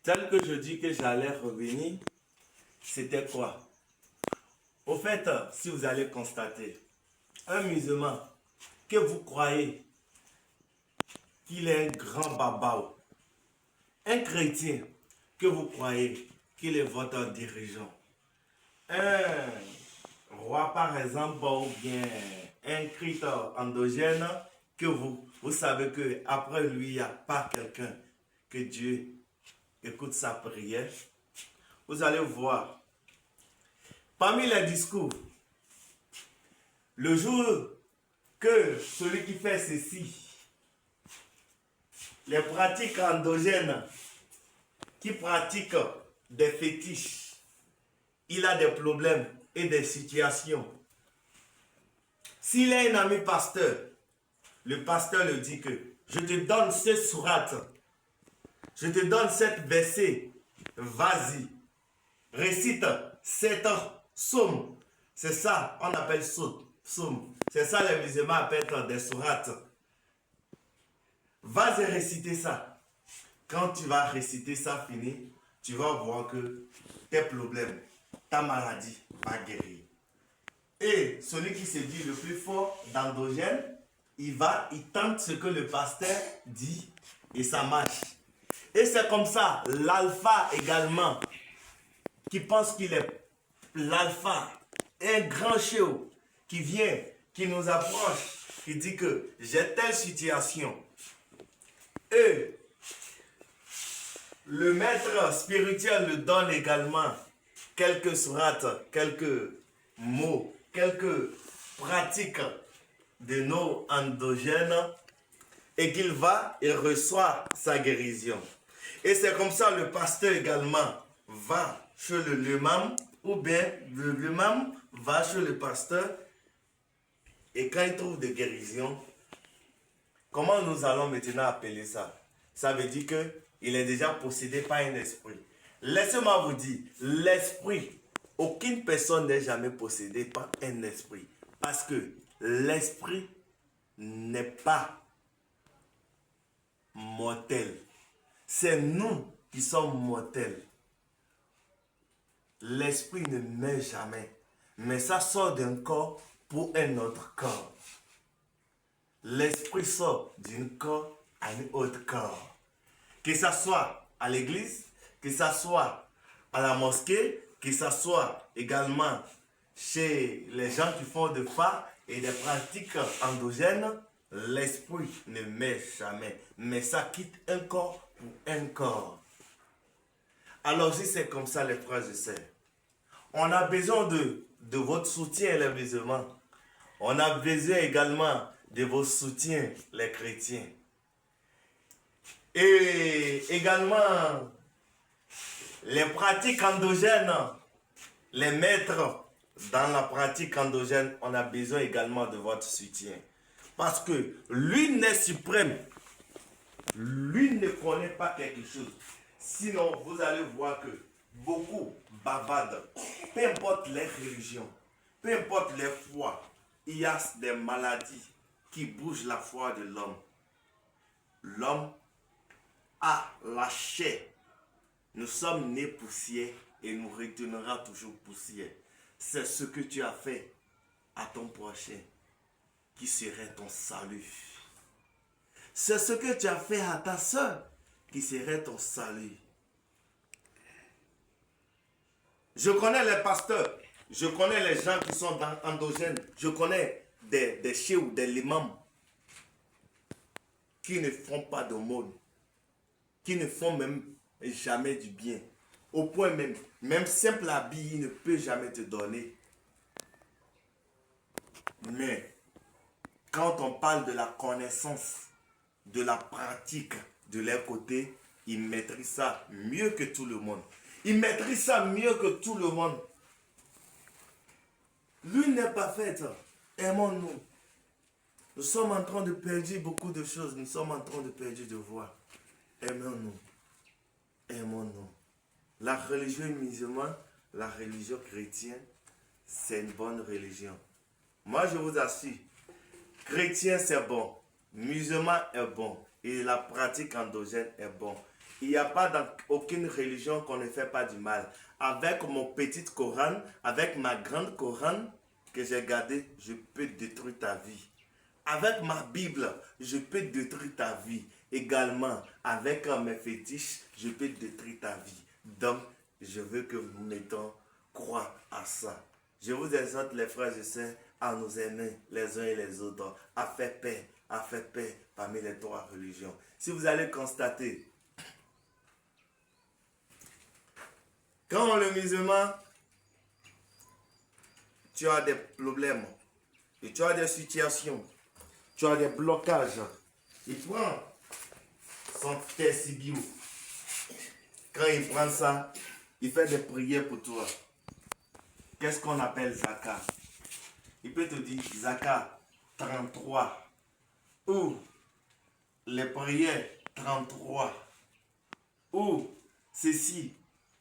Tel que je dis que j'allais revenir, c'était quoi? Au fait, si vous allez constater, un musulman que vous croyez qu'il est un grand babao, un chrétien que vous croyez qu'il est votre dirigeant, un roi par exemple, ou bien un Christ endogène que vous savez que après lui, il n'y a pas quelqu'un que Dieu écoute sa prière, vous allez voir, parmi les discours, le jour que celui qui fait ceci, les pratiques endogènes, qui pratiquent des fétiches, il a des problèmes et des situations. S'il est un ami pasteur, le pasteur lui dit que je te donne cette sourate, je te donne cette verset, vas-y, récite cette somme. C'est ça, on appelle somme. C'est ça les musulmans appellent des sourates. Vas-y réciter ça. Quand tu vas réciter ça fini, tu vas voir que tes problèmes, ta maladie va guérir. Et celui qui se dit le plus fort d'endogène, il tente ce que le pasteur dit et ça marche. Et c'est comme ça, l'alpha également, qui pense qu'il est l'alpha, un grand chou qui vient, qui nous approche, qui dit que j'ai telle situation. Et le maître spirituel le donne également quelques sourates, quelques mots, quelques pratiques de nos endogènes et qu'il va et reçoit sa guérison. Et c'est comme ça le pasteur également va chez le l'imam ou bien le l'imam va chez le pasteur et quand il trouve des guérisons, comment nous allons maintenant appeler ça? Ça veut dire qu'il est déjà possédé par un esprit. Laissez-moi vous dire, l'esprit, aucune personne n'est jamais possédée par un esprit. Parce que l'esprit n'est pas mortel. C'est nous qui sommes mortels. L'esprit ne meurt jamais. Mais ça sort d'un corps pour un autre corps. L'esprit sort d'un corps à un autre corps. Que ça soit à l'église, que ça soit à la mosquée, que ça soit également chez les gens qui font des fa et des pratiques endogènes, l'esprit ne meurt jamais. Mais ça quitte un corps pour un corps. Alors si c'est comme ça les frères et sœurs, on a besoin de votre soutien les musulmans. On a besoin également de vos soutiens les chrétiens. Et également, les pratiques endogènes, les maîtres dans la pratique endogène, on a besoin également de votre soutien. Parce que l'une est suprême, l'une ne connaît pas quelque chose. Sinon, vous allez voir que beaucoup bavardent, peu importe les religions, peu importe les foi, il y a des maladies qui bougent la foi de l'homme. L'homme a la chair. Nous sommes nés poussière et nous retournera toujours poussière. C'est ce que tu as fait à ton prochain qui serait ton salut. C'est ce que tu as fait à ta soeur qui serait ton salut. Je connais les pasteurs, je connais les gens qui sont endogènes, je connais des chéous, des limams qui ne font pas de monde, qui ne font même jamais du bien. Au point même simple habit, il ne peut jamais te donner. Mais quand on parle de la connaissance, de la pratique de leur côté, ils maîtrisent ça mieux que tout le monde. Ils maîtrisent ça mieux que tout le monde. L'une n'est pas faite. Aimons-nous. Nous sommes en train de perdre beaucoup de choses. Nous sommes en train de perdre de voix. Aimons-nous. Aimons-nous. La religion musulmane, la religion chrétienne, c'est une bonne religion. Moi, je vous assure, chrétien, c'est bon. Musulman est bon. Et la pratique endogène est bon. Il n'y a pas dans aucune religion qu'on ne fait pas du mal. Avec mon petit Coran, avec ma grande Coran que j'ai gardée, je peux détruire ta vie. Avec ma Bible, je peux détruire ta vie. Également, avec mes fétiches, je peux détruire ta vie. Donc, je veux que nous mettons croix à ça. Je vous exhorte, les frères et sœurs, à nous aimer les uns et les autres, à faire paix parmi les trois religions. Si vous allez constater, quand le musulman, tu as des problèmes, et tu as des situations, tu as des blocages, il prend son tessibio. Quand il prend ça, il fait des prières pour toi. Qu'est-ce qu'on appelle Zakat? Il peut te dire Zakat 33 ou les prières 33 ou ceci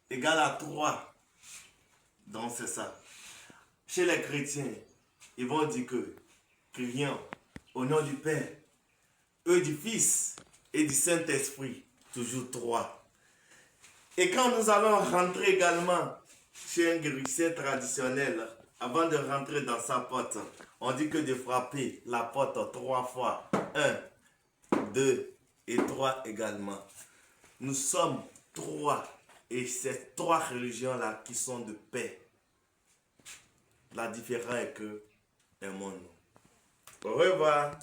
égale à 3. Donc c'est ça. Chez les chrétiens, ils vont dire que prions au nom du Père, et du Fils et du Saint-Esprit, toujours 3. Et quand nous allons rentrer également chez un guérisseur traditionnel, avant de rentrer dans sa porte, on dit que de frapper la porte 3 fois. 1, 2 et 3 également. Nous sommes 3 et ces 3 religions-là qui sont de paix. La différence est que aimons-nous. Au revoir.